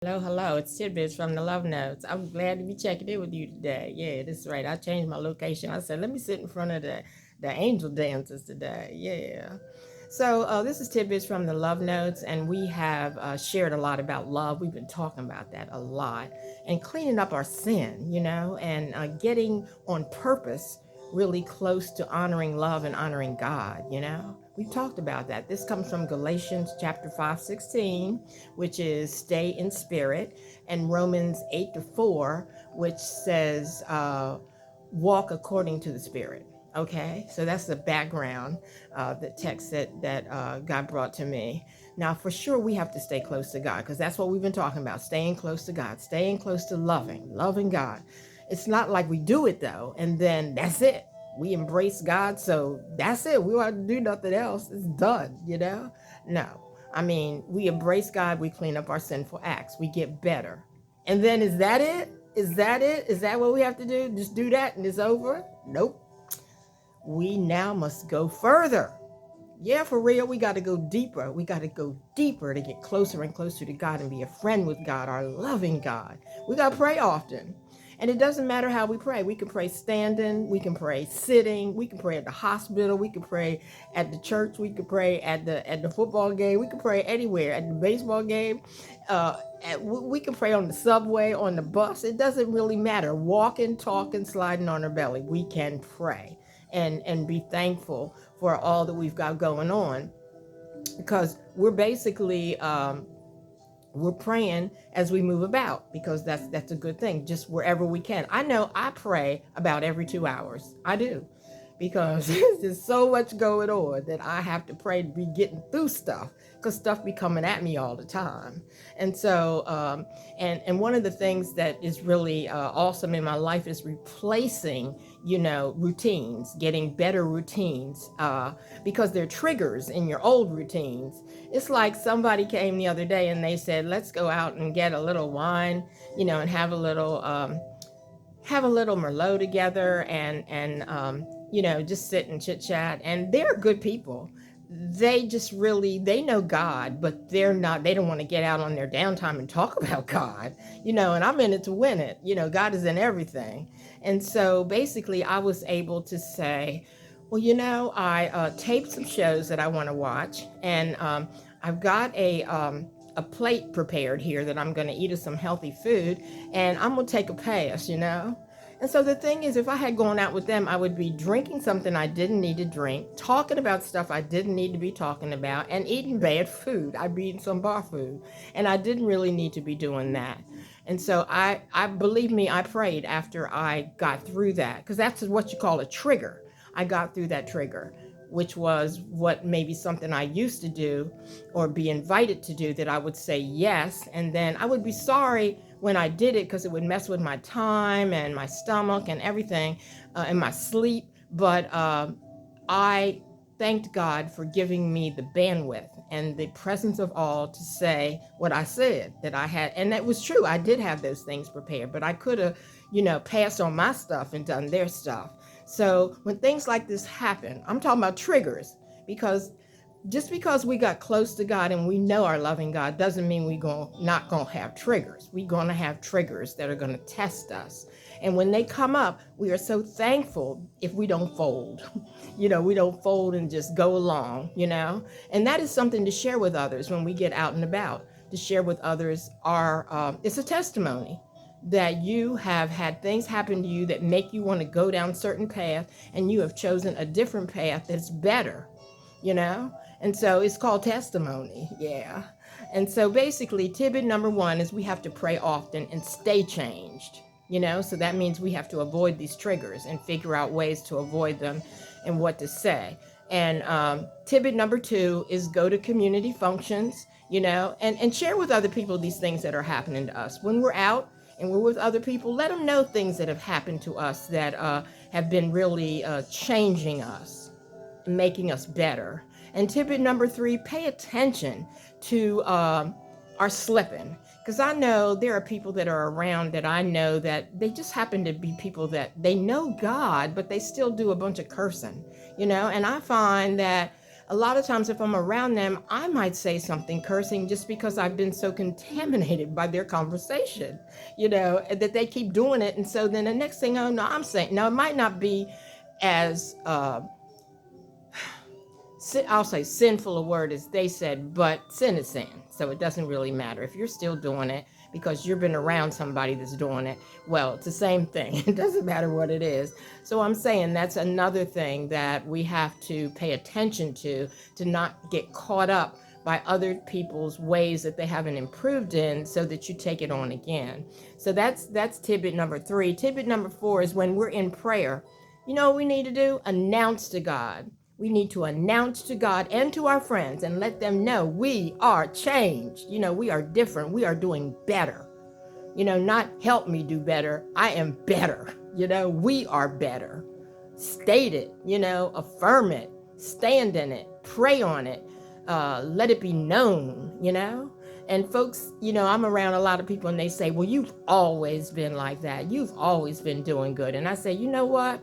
Hello, hello. It's Tidbits from the Love Notes. I'm glad to be checking in with you today. Yeah, that's right. I changed my location. I said, let me sit in front of the angel dancers today. Yeah. So this is Tidbits from the Love Notes, and we have shared a lot about love. We've been talking about that a lot, and cleaning up our sin, and getting on purpose really close to honoring love and honoring God. We've talked about that. This comes from Galatians chapter 5:16, which is stay in spirit, and Romans 8-4, which says walk according to the spirit. Okay, so that's the background, the text that God brought to me. Now, for sure, we have to stay close to God because that's what we've been talking about, staying close to God, staying close to loving God. It's not like we do it though, and then that's it. We embrace God, so that's it. We don't have to do nothing else. It's done. No. I mean, we embrace God, we clean up our sinful acts, we get better. And then is that it? Is that it? Is that what we have to do? Just do that and it's over? Nope. We now must go further. Yeah, for real, we got to go deeper. We got to go deeper to get closer and closer to God and be a friend with God, our loving God. We got to pray often. And it doesn't matter how we pray. We can pray standing, we can pray sitting, we can pray at the hospital, we can pray at the church, we can pray at the football game, we can pray anywhere, at the baseball game. We can pray on the subway, on the bus. It doesn't really matter. Walking, talking, sliding on our belly, we can pray and be thankful for all that we've got going on, because we're basically we're praying as we move about, because that's a good thing, just wherever we can. I know I pray about every 2 hours. I do, because there's so much going on that I have to pray to be getting through stuff, because stuff be coming at me all the time. And so and one of the things that is really awesome in my life is replacing routines, getting better routines, because they're triggers in your old routines. It's like somebody came the other day and they said, let's go out and get a little wine, and have a little Merlot together, and just sit and chit chat. And they're good people. They just really, they know God, but they don't want to get out on their downtime and talk about God, and I'm in it to win it. God is in everything. And so basically I was able to say, well, I taped some shows that I want to watch, and I've got a plate prepared here that I'm going to eat of some healthy food, and I'm going to take a pass. And so the thing is, if I had gone out with them, I would be drinking something I didn't need to drink, talking about stuff I didn't need to be talking about, and eating bad food. I'd be eating some bar food, and I didn't really need to be doing that. And so I believe me, I prayed after I got through that, because that's what you call a trigger. I got through that trigger, which was what maybe something I used to do or be invited to do, that I would say yes, and then I would be sorry when I did it, because it would mess with my time and my stomach and everything, and my sleep. But I thanked God for giving me the bandwidth and the presence of all to say what I said that I had. And that was true. I did have those things prepared, but I could have, passed on my stuff and done their stuff. So when things like this happen, I'm talking about triggers, because just because we got close to God and we know our loving God doesn't mean not gonna have triggers. We're gonna have triggers that are gonna test us. And when they come up, we are so thankful if we don't fold. We don't fold and just go along. And that is something to share with others when we get out and about, to share with others it's a testimony that you have had things happen to you that make you want to go down certain path, and you have chosen a different path that's better, you know? And so it's called testimony. Yeah. And so basically, tidbit number one is we have to pray often and stay changed, So that means we have to avoid these triggers and figure out ways to avoid them and what to say. And tidbit number two is go to community functions, and share with other people these things that are happening to us. When we're out and we're with other people, let them know things that have happened to us that have been really changing us, making us better. And tidbit number three, pay attention to our slipping. Because I know there are people that are around that I know that they just happen to be people that they know God, but they still do a bunch of cursing, And I find that a lot of times if I'm around them, I might say something cursing just because I've been so contaminated by their conversation, that they keep doing it. And so then the next thing I know, I'm saying, now it might not be as I'll say sinful a word as they said, but sin is sin. So it doesn't really matter if you're still doing it because you've been around somebody that's doing it. Well, it's the same thing. It doesn't matter what it is. So I'm saying that's another thing that we have to pay attention to not get caught up by other people's ways that they haven't improved in, so that you take it on again. So that's tidbit number 3. Tidbit number 4 is when we're in prayer. You know what we need to do? Announce to God. We need to announce to God and to our friends and let them know we are changed. We are different. We are doing better. Not help me do better. I am better. We are better. State it, affirm it, stand in it, pray on it, let it be known, And folks, I'm around a lot of people and they say, well, you've always been like that. You've always been doing good. And I say, you know what?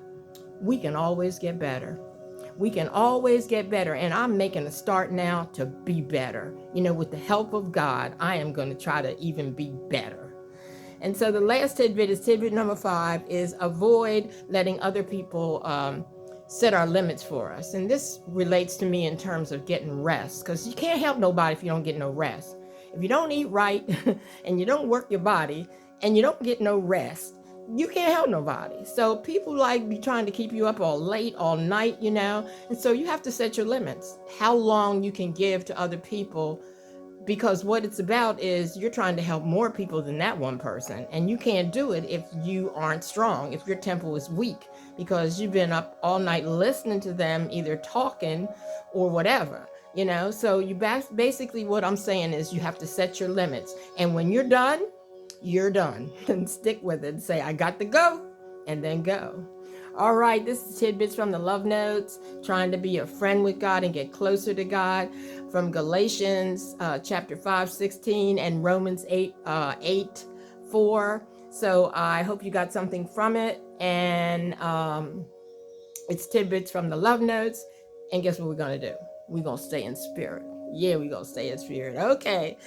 We can always get better. We can always get better. And I'm making a start now to be better. With the help of God, I am going to try to even be better. And so the last tidbit is tidbit number 5 is avoid letting other people set our limits for us. And this relates to me in terms of getting rest, because you can't help nobody if you don't get no rest. If you don't eat right and you don't work your body and you don't get no rest, you can't help nobody. So people like be trying to keep you up all late, all night, and so you have to set your limits, how long you can give to other people, because what it's about is you're trying to help more people than that one person. And you can't do it if you aren't strong, if your tempo is weak, because you've been up all night listening to them, either talking or whatever, So you basically what I'm saying is you have to set your limits. And when you're done, and stick with it and say, I got to go, and then go. All right, this is Tidbits from the Love Notes, trying to be a friend with God and get closer to God, from Galatians chapter 5:16 and Romans 8:4. So I hope you got something from it. And it's Tidbits from the Love Notes. And guess what we're going to do? We're going to stay in spirit. Yeah, we're going to stay in spirit. Okay.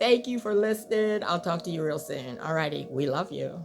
Thank you for listening. I'll talk to you real soon. All righty. We love you.